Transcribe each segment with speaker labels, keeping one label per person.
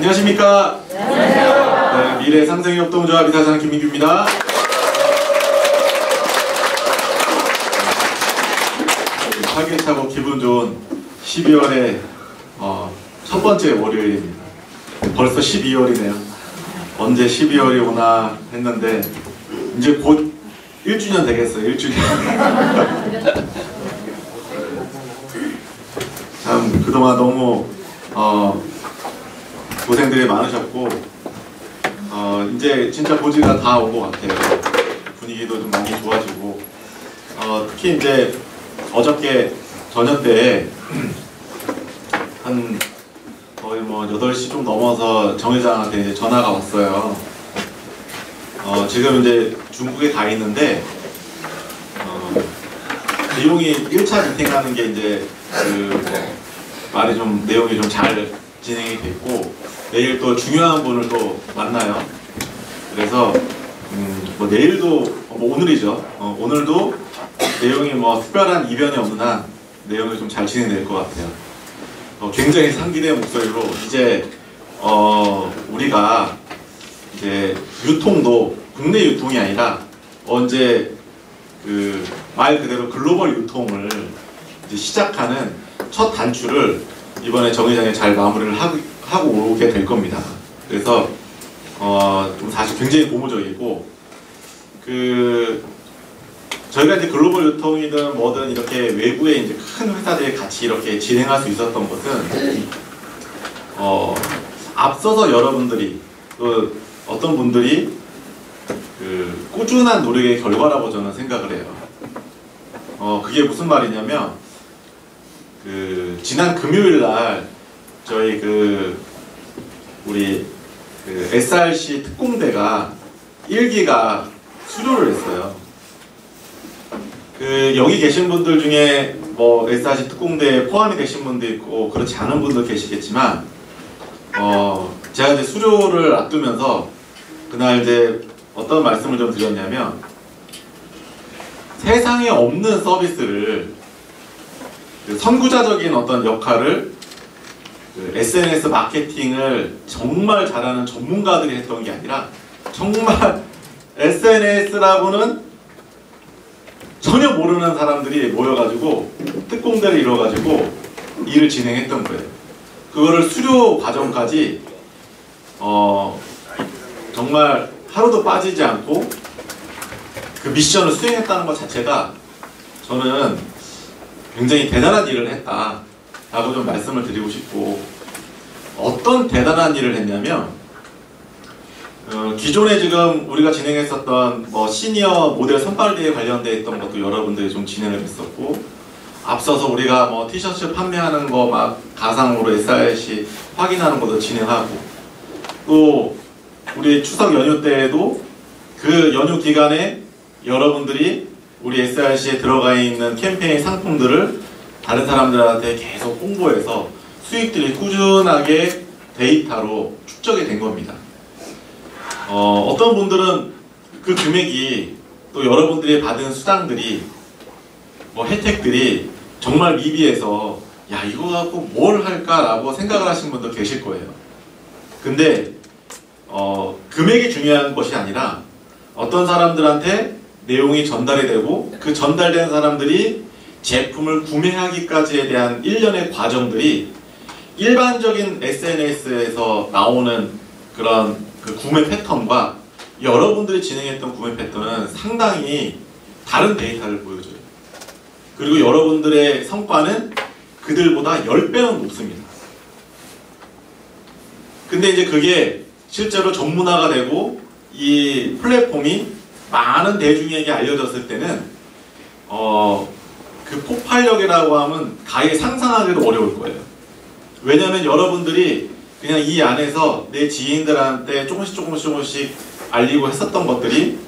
Speaker 1: 안녕하십니까? 네, 미래 상생협동조합 이사장 김민규입니다. 활기차고 기분 좋은 12월의 첫 번째 월요일입니다. 벌써 12월이네요. 언제 12월이 오나 했는데 이제 곧 1주년 되겠어요. 1주년. 참 그동안 너무 고생들이 많으셨고 이제 진짜 고지가 다 온 것 같아요. 분위기도 좀 많이 좋아지고 특히 이제 어저께 저녁 때 한 거의 뭐 8시 좀 넘어서 정 회장한테 이제 전화가 왔어요. 지금 이제 중국에 가 있는데 내용이 1차 미팅하는 게 이제 말이 좀 내용이 좀 잘 진행이 됐고 내일 또 중요한 분을 또 만나요. 그래서 뭐 내일도 뭐 오늘이죠. 오늘도 내용이 뭐 특별한 이변이 없는 한 내용이 좀 잘 진행될 것 같아요. 굉장히 상기된 목소리로 이제 우리가 이제 유통도 국내 유통이 아니라 언제 말 그대로 글로벌 유통을 이제 시작하는 첫 단추를 이번에 정 회장이 잘 마무리를 하고 오게 될 겁니다. 그래서 좀 사실 굉장히 고무적이고 저희가 이제 글로벌 유통이든 뭐든 이렇게 외부에 이제 큰 회사들이 같이 이렇게 진행할 수 있었던 것은 앞서서 여러분들이 또 어떤 분들이 꾸준한 노력의 결과라고 저는 생각을 해요. 그게 무슨 말이냐면 지난 금요일 날 저희 우리 SRC 특공대가 1기가 수료를 했어요. 여기 계신 분들 중에 뭐 SRC 특공대에 포함이 되신 분도 있고 그렇지 않은 분도 계시겠지만 제가 이제 수료를 앞두면서 그날 이제 어떤 말씀을 좀 드렸냐면 세상에 없는 서비스를 선구자적인 어떤 역할을 SNS 마케팅을 정말 잘하는 전문가들이 했던 게 아니라 정말 SNS라고는 전혀 모르는 사람들이 모여가지고 특공대를 이뤄가지고 일을 진행했던 거예요. 그거를 수료 과정까지 정말 하루도 빠지지 않고 그 미션을 수행했다는 것 자체가 저는 굉장히 대단한 일을 했다라고 좀 말씀을 드리고 싶고 어떤 대단한 일을 했냐면 기존에 지금 우리가 진행했었던 뭐 시니어 모델 선발대회 관련되어 있던 것도 여러분들이 좀 진행을 했었고 앞서서 우리가 뭐 티셔츠 판매하는 거 막 가상으로 SRC 확인하는 것도 진행하고 또 우리 추석 연휴 때에도 그 연휴 기간에 여러분들이 우리 SRC에 들어가 있는 캠페인 상품들을 다른 사람들한테 계속 홍보해서 수익들이 꾸준하게 데이터로 축적이 된 겁니다. 어떤 분들은 그 금액이 또 여러분들이 받은 수당들이 뭐 혜택들이 정말 미비해서 야 이거 갖고 뭘 할까라고 생각을 하신 분도 계실 거예요. 근데 금액이 중요한 것이 아니라 어떤 사람들한테 내용이 전달이 되고 그 전달된 사람들이 제품을 구매하기까지에 대한 일련의 과정들이 일반적인 SNS에서 나오는 그런 구매 패턴과 여러분들이 진행했던 구매 패턴은 상당히 다른 데이터를 보여줘요. 그리고 여러분들의 성과는 그들보다 10배는 높습니다. 근데 이제 그게 실제로 전문화가 되고 이 플랫폼이 많은 대중에게 알려졌을 때는 그 폭발력이라고 하면 가히 상상하기도 어려울 거예요. 왜냐하면 여러분들이 그냥 이 안에서 내 지인들한테 조금씩 알리고 했었던 것들이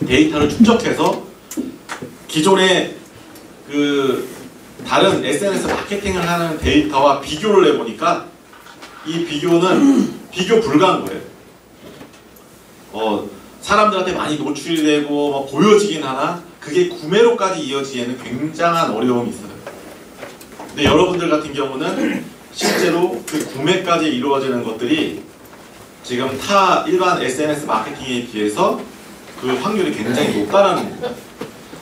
Speaker 1: 데이터를 축적해서 기존에 다른 SNS 마케팅을 하는 데이터와 비교를 해보니까 이 비교는 비교 불가한 거예요. 사람들한테 많이 노출이 되고 뭐 보여지긴 하나 그게 구매로까지 이어지기에는 굉장한 어려움이 있어요. 근데 여러분들 같은 경우는 실제로 그 구매까지 이루어지는 것들이 지금 타 일반 SNS 마케팅에 비해서 그 확률이 굉장히 높다라는 겁니다.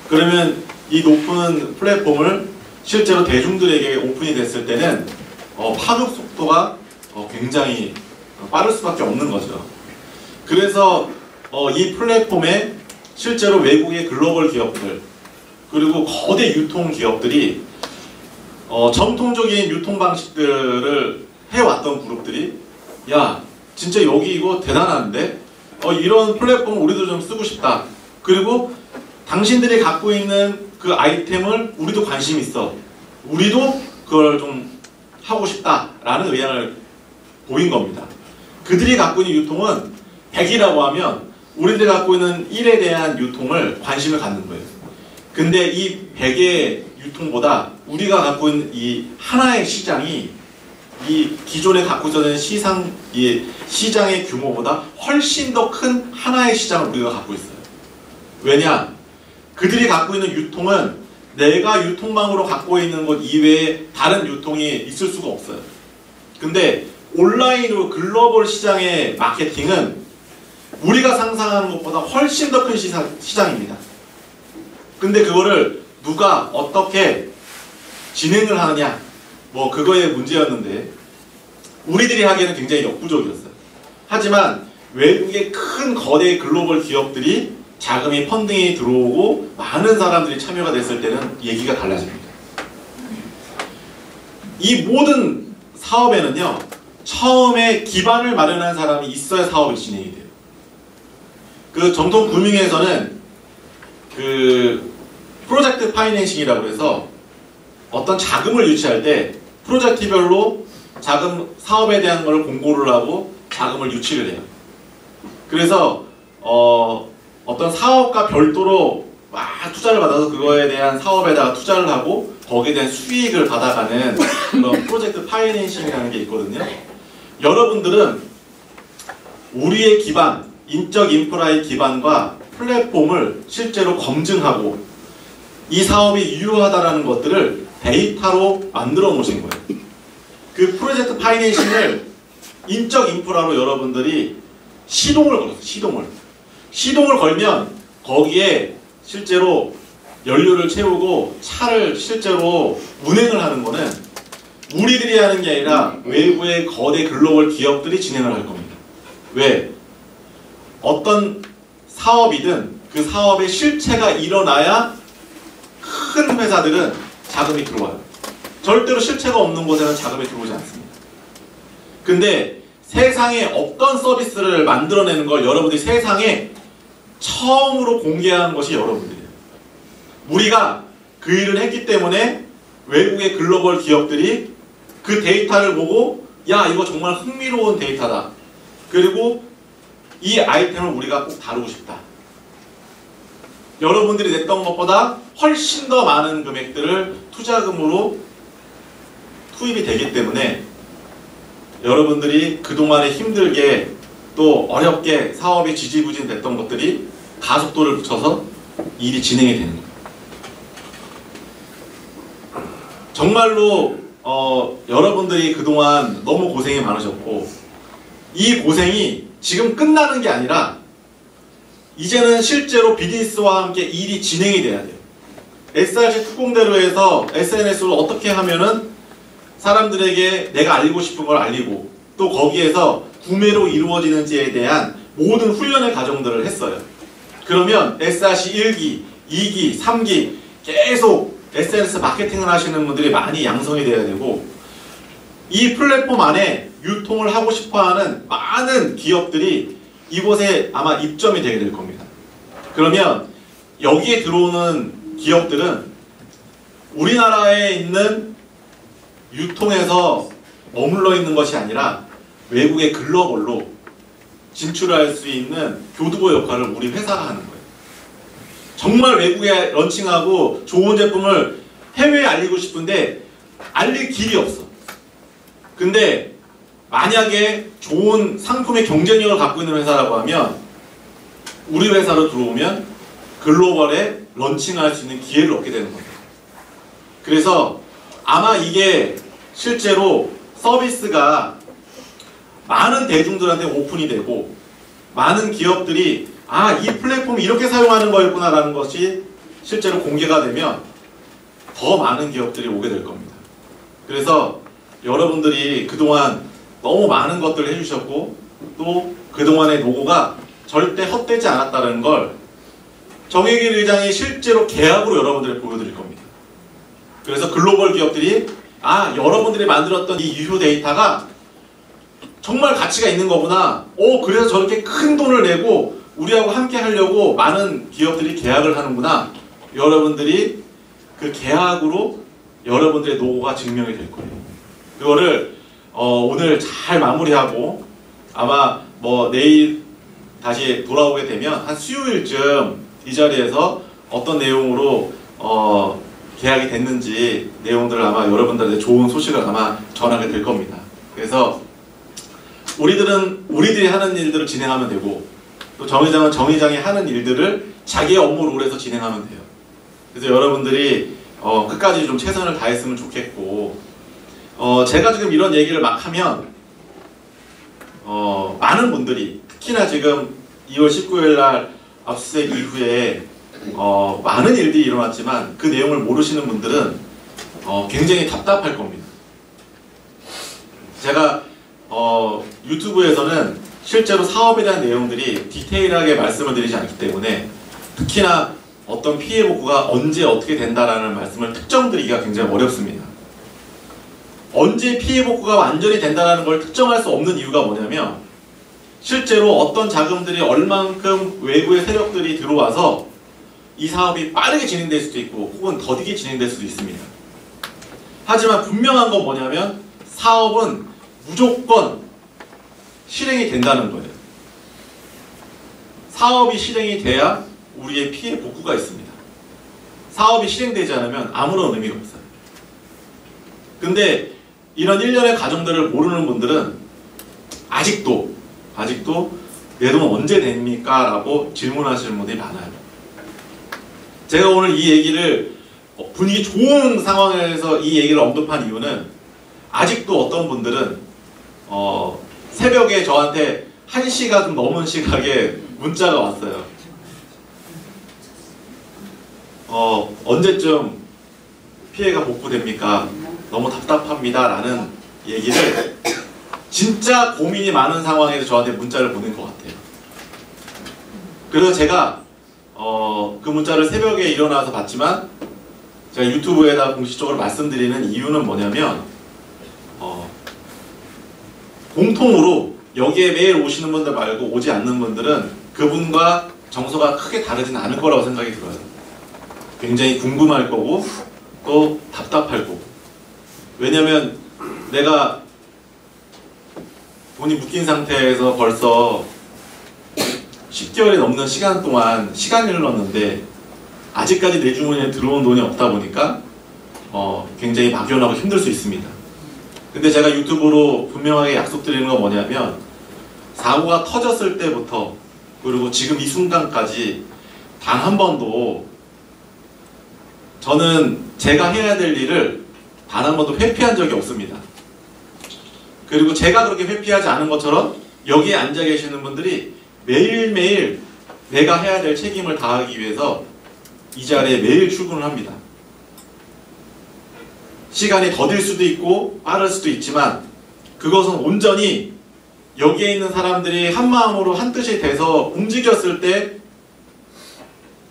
Speaker 1: 그러면 이 높은 플랫폼을 실제로 대중들에게 오픈이 됐을 때는 파급 속도가 굉장히 빠를 수밖에 없는 거죠. 그래서 이 플랫폼에 실제로 외국의 글로벌 기업들 그리고 거대 유통 기업들이 전통적인 유통 방식들을 해왔던 그룹들이 야 진짜 여기 이거 대단한데 이런 플랫폼 우리도 좀 쓰고 싶다. 그리고 당신들이 갖고 있는 그 아이템을 우리도 관심 있어. 우리도 그걸 좀 하고 싶다라는 의향을 보인 겁니다. 그들이 갖고 있는 유통은 100이라고 하면 우리들이 갖고 있는 1에 대한 유통을 관심을 갖는 거예요. 근데 이 100의 유통보다 우리가 갖고 있는 이 하나의 시장이 이 기존에 갖고 있었던 이 시장의 규모보다 훨씬 더 큰 하나의 시장을 우리가 갖고 있어요. 왜냐? 그들이 갖고 있는 유통은 내가 유통망으로 갖고 있는 것 이외에 다른 유통이 있을 수가 없어요. 근데 온라인으로 글로벌 시장의 마케팅은 우리가 상상하는 것보다 훨씬 더 큰 시장입니다. 근데 그거를 누가 어떻게 진행을 하느냐 뭐 그거의 문제였는데 우리들이 하기에는 굉장히 역부족이었어요. 하지만 외국의 큰 거대 글로벌 기업들이 자금이 펀딩이 들어오고 많은 사람들이 참여가 됐을 때는 얘기가 달라집니다. 이 모든 사업에는요 처음에 기반을 마련한 사람이 있어야 사업이 진행이 돼요. 그 정통 금융에서는 그 프로젝트 파이낸싱이라고 해서 어떤 자금을 유치할 때 프로젝트별로 자금 사업에 대한 걸 공고를 하고 자금을 유치를 해요. 그래서 어떤 사업과 별도로 막 투자를 받아서 그거에 대한 사업에다가 투자를 하고 거기에 대한 수익을 받아가는 그런 프로젝트 파이낸싱이라는 게 있거든요. 여러분들은 우리의 기반, 인적 인프라의 기반과 플랫폼을 실제로 검증하고 이 사업이 유효하다라는 것들을 데이터로 만들어 놓으신 거예요. 그 프로젝트 파이낸싱을 인적 인프라로 여러분들이 시동을 걸었어요. 시동을 걸면 거기에 실제로 연료를 채우고 차를 실제로 운행을 하는 거는 우리들이 하는 게 아니라 외부의 거대 글로벌 기업들이 진행을 할 겁니다. 왜? 어떤 사업이든 그 사업의 실체가 일어나야 큰 회사들은 자금이 들어와요. 절대로 실체가 없는 곳에는 자금이 들어오지 않습니다. 근데 세상에 어떤 서비스를 만들어내는 걸 여러분들이 세상에 처음으로 공개한 것이 여러분들이에요. 우리가 그 일을 했기 때문에 외국의 글로벌 기업들이 그 데이터를 보고 야 이거 정말 흥미로운 데이터다. 그리고 이 아이템을 우리가 꼭 다루고 싶다. 여러분들이 냈던 것보다 훨씬 더 많은 금액들을 투자금으로 투입이 되기 때문에 여러분들이 그동안에 힘들게 또 어렵게 사업이 지지부진됐던 것들이 가속도를 붙여서 일이 진행이 되는 거예요. 정말로 여러분들이 그동안 너무 고생이 많으셨고 이 고생이 지금 끝나는 게 아니라 이제는 실제로 비즈니스와 함께 일이 진행이 돼야 돼요. SRC 특공대로 해서 SNS로 어떻게 하면은 사람들에게 내가 알리고 싶은 걸 알리고 또 거기에서 구매로 이루어지는지에 대한 모든 훈련의 과정들을 했어요. 그러면 SRC 1기, 2기, 3기 계속 SNS 마케팅을 하시는 분들이 많이 양성이 돼야 되고 이 플랫폼 안에 유통을 하고 싶어하는 많은 기업들이 이곳에 아마 입점이 되게 될 겁니다. 그러면 여기에 들어오는 기업들은 우리나라에 있는 유통에서 머물러 있는 것이 아니라 외국의 글로벌로 진출할 수 있는 교두보 역할을 우리 회사가 하는 거예요. 정말 외국에 런칭하고 좋은 제품을 해외에 알리고 싶은데 알릴 길이 없어. 근데 만약에 좋은 상품의 경쟁력을 갖고 있는 회사라고 하면 우리 회사로 들어오면 글로벌에 런칭할 수 있는 기회를 얻게 되는 겁니다. 그래서 아마 이게 실제로 서비스가 많은 대중들한테 오픈이 되고 많은 기업들이 아, 이 플랫폼이 이렇게 사용하는 거였구나 라는 것이 실제로 공개가 되면 더 많은 기업들이 오게 될 겁니다. 그래서 여러분들이 그동안 너무 많은 것들을 해주셨고 또 그동안의 노고가 절대 헛되지 않았다는 걸 정의길 의장이 실제로 계약으로 여러분들에게 보여드릴 겁니다. 그래서 글로벌 기업들이 아, 여러분들이 만들었던 이 유효 데이터가 정말 가치가 있는 거구나. 그래서 저렇게 큰 돈을 내고 우리하고 함께 하려고 많은 기업들이 계약을 하는구나. 여러분들이 그 계약으로 여러분들의 노고가 증명이 될 거예요. 그거를 오늘 잘 마무리하고 아마 뭐 내일 다시 돌아오게 되면 한 수요일쯤 이 자리에서 어떤 내용으로 계약이 됐는지 내용들을 아마 여러분들한테 좋은 소식을 아마 전하게 될 겁니다. 그래서 우리들이 하는 일들을 진행하면 되고 또 정의장은 정의장이 하는 일들을 자기의 업무를 오래서 진행하면 돼요. 그래서 여러분들이 끝까지 좀 최선을 다했으면 좋겠고 제가 지금 이런 얘기를 막 하면 많은 분들이 특히나 지금 2월 19일 날 압수수색 이후에 많은 일들이 일어났지만 그 내용을 모르시는 분들은 굉장히 답답할 겁니다. 제가 유튜브에서는 실제로 사업에 대한 내용들이 디테일하게 말씀을 드리지 않기 때문에 특히나 어떤 피해 복구가 언제 어떻게 된다라는 말씀을 특정드리기가 굉장히 어렵습니다. 언제 피해 복구가 완전히 된다는 걸 특정할 수 없는 이유가 뭐냐면 실제로 어떤 자금들이 얼만큼 외부의 세력들이 들어와서 이 사업이 빠르게 진행될 수도 있고 혹은 더디게 진행될 수도 있습니다. 하지만 분명한 건 뭐냐면 사업은 무조건 실행이 된다는 거예요. 사업이 실행이 돼야 우리의 피해 복구가 있습니다. 사업이 실행되지 않으면 아무런 의미가 없어요. 근데 이런 일련의 과정들을 모르는 분들은 아직도 내 돈 언제 됩니까? 라고 질문하시는 분들이 많아요. 제가 오늘 이 얘기를 분위기 좋은 상황에서 이 얘기를 언급한 이유는 아직도 어떤 분들은 새벽에 저한테 1시가 좀 넘은 시각에 문자가 왔어요. 언제쯤 피해가 복구됩니까? 너무 답답합니다 라는 얘기를 진짜 고민이 많은 상황에서 저한테 문자를 보낸 것 같아요. 그래서 제가 그 문자를 새벽에 일어나서 봤지만 제가 유튜브에다 공식적으로 말씀드리는 이유는 뭐냐면 공통으로 여기에 매일 오시는 분들 말고 오지 않는 분들은 그분과 정서가 크게 다르진 않을 거라고 생각이 들어요. 굉장히 궁금할 거고 또 답답할 거고. 왜냐면 내가 돈이 묶인 상태에서 벌써 10개월이 넘는 시간 동안 시간이 흘렀는데 아직까지 내 주머니에 들어온 돈이 없다 보니까 굉장히 막연하고 힘들 수 있습니다. 근데 제가 유튜브로 분명하게 약속드리는 건 뭐냐면 사고가 터졌을 때부터 그리고 지금 이 순간까지 단 한 번도 저는 제가 해야 될 일을 단 한 번도 회피한 적이 없습니다. 그리고 제가 그렇게 회피하지 않은 것처럼 여기에 앉아 계시는 분들이 매일매일 내가 해야 될 책임을 다하기 위해서 이 자리에 매일 출근을 합니다. 시간이 더딜 수도 있고 빠를 수도 있지만 그것은 온전히 여기에 있는 사람들이 한마음으로 한뜻이 돼서 움직였을 때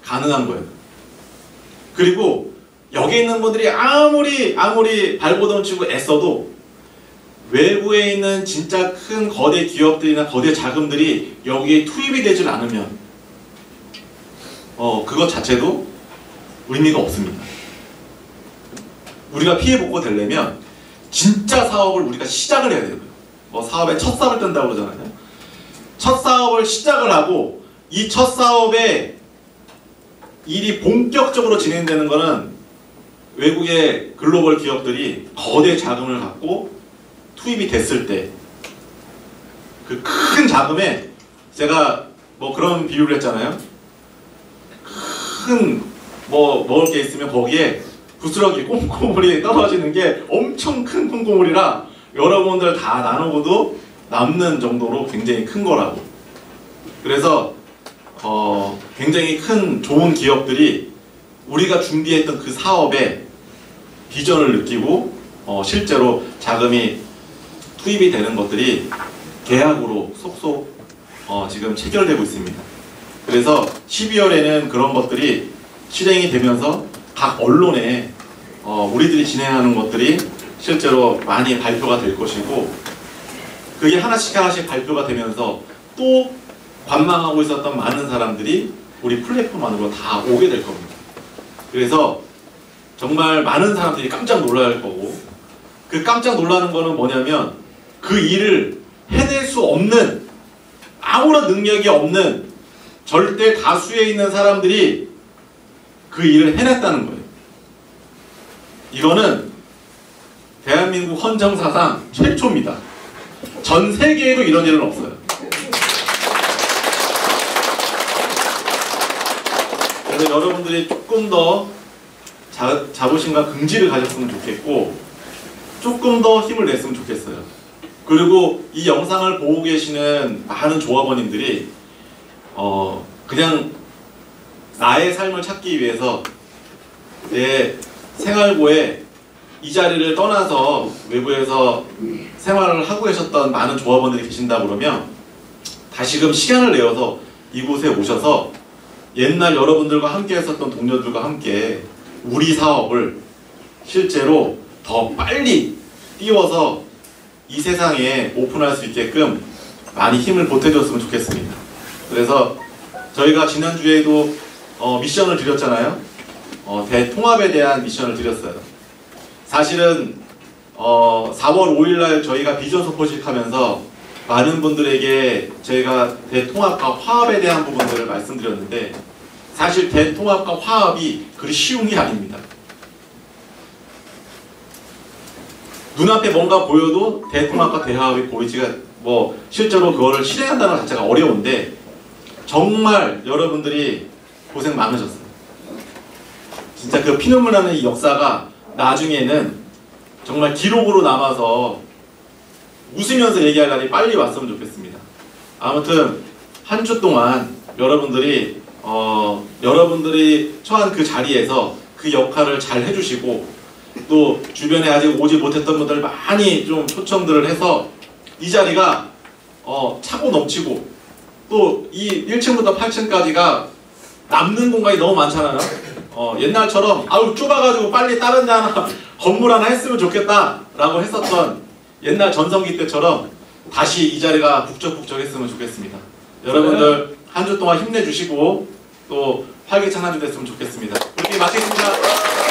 Speaker 1: 가능한 거예요. 그리고 여기 있는 분들이 아무리 발버둥 치고 애써도 외부에 있는 진짜 큰 거대 기업들이나 거대 자금들이 여기에 투입이 되질 않으면 그것 자체도 의미가 없습니다. 우리가 피해 복구 되려면 진짜 사업을 우리가 시작을 해야 돼요. 사업에 첫 삽을 뜬다고 그러잖아요. 첫 사업을 시작을 하고 이 첫 사업에 일이 본격적으로 진행되는 거는 외국의 글로벌 기업들이 거대 자금을 갖고 투입이 됐을 때 그 큰 자금에 제가 그런 비유를 했잖아요. 큰 먹을 게 있으면 거기에 부스러기 콩고물이 떨어지는 게 엄청 큰 콩고물이라 여러분들 다 나누고도 남는 정도로 굉장히 큰 거라고. 그래서 굉장히 큰 좋은 기업들이 우리가 준비했던 그 사업에 비전을 느끼고 실제로 자금이 투입이 되는 것들이 계약으로 속속 지금 체결되고 있습니다. 그래서 12월에는 그런 것들이 실행이 되면서 각 언론에 우리들이 진행하는 것들이 실제로 많이 발표가 될 것이고, 그게 하나씩 발표가 되면서 또 관망하고 있었던 많은 사람들이 우리 플랫폼 안으로 다 오게 될 겁니다. 그래서 정말 많은 사람들이 깜짝 놀랄 거고, 그 깜짝 놀라는 거는 뭐냐면 그 일을 해낼 수 없는, 아무런 능력이 없는 절대 다수에 있는 사람들이 그 일을 해냈다는 거예요. 이거는 대한민국 헌정사상 최초입니다. 전 세계에도 이런 일은 없어요. 그래서 여러분들이 조금 더 자부심과 긍지를 가졌으면 좋겠고, 조금 더 힘을 냈으면 좋겠어요. 그리고 이 영상을 보고 계시는 많은 조합원님들이 그냥 나의 삶을 찾기 위해서 내 생활고에 이 자리를 떠나서 외부에서 생활을 하고 계셨던 많은 조합원들이 계신다 그러면 다시금 시간을 내어서 이곳에 오셔서 옛날 여러분들과 함께 했었던 동료들과 함께 우리 사업을 실제로 더 빨리 띄워서 이 세상에 오픈할 수 있게끔 많이 힘을 보태줬으면 좋겠습니다. 그래서 저희가 지난주에도 미션을 드렸잖아요. 대통합에 대한 미션을 드렸어요. 사실은 4월 5일날 저희가 비전 소포식 하면서 많은 분들에게 저희가 대통합과 화합에 대한 부분들을 말씀드렸는데, 사실 대통합과 화합이 그리 쉬운 게 아닙니다. 눈앞에 뭔가 보여도 대통합과 대화합이 보이지가 실제로 그거를 실행한다는 것 자체가 어려운데, 정말 여러분들이 고생 많으셨어요. 진짜 그 피눈물 나는 이 역사가 나중에는 정말 기록으로 남아서 웃으면서 얘기할 날이 빨리 왔으면 좋겠습니다. 아무튼 한 주 동안 여러분들이 처한 그 자리에서 그 역할을 잘 해주시고, 또 주변에 아직 오지 못했던 분들 많이 좀 초청들을 해서 이 자리가 차고 넘치고, 또 이 1층부터 8층까지가 남는 공간이 너무 많잖아요. 옛날처럼 아우 좁아가지고 빨리 다른 데 하나 건물 하나 했으면 좋겠다 라고 했었던 옛날 전성기 때처럼 다시 이 자리가 북적북적 했으면 좋겠습니다. 여러분들 한 주 동안 힘내주시고 또 활기찬 한 주 됐으면 좋겠습니다. 그렇게 마치겠습니다.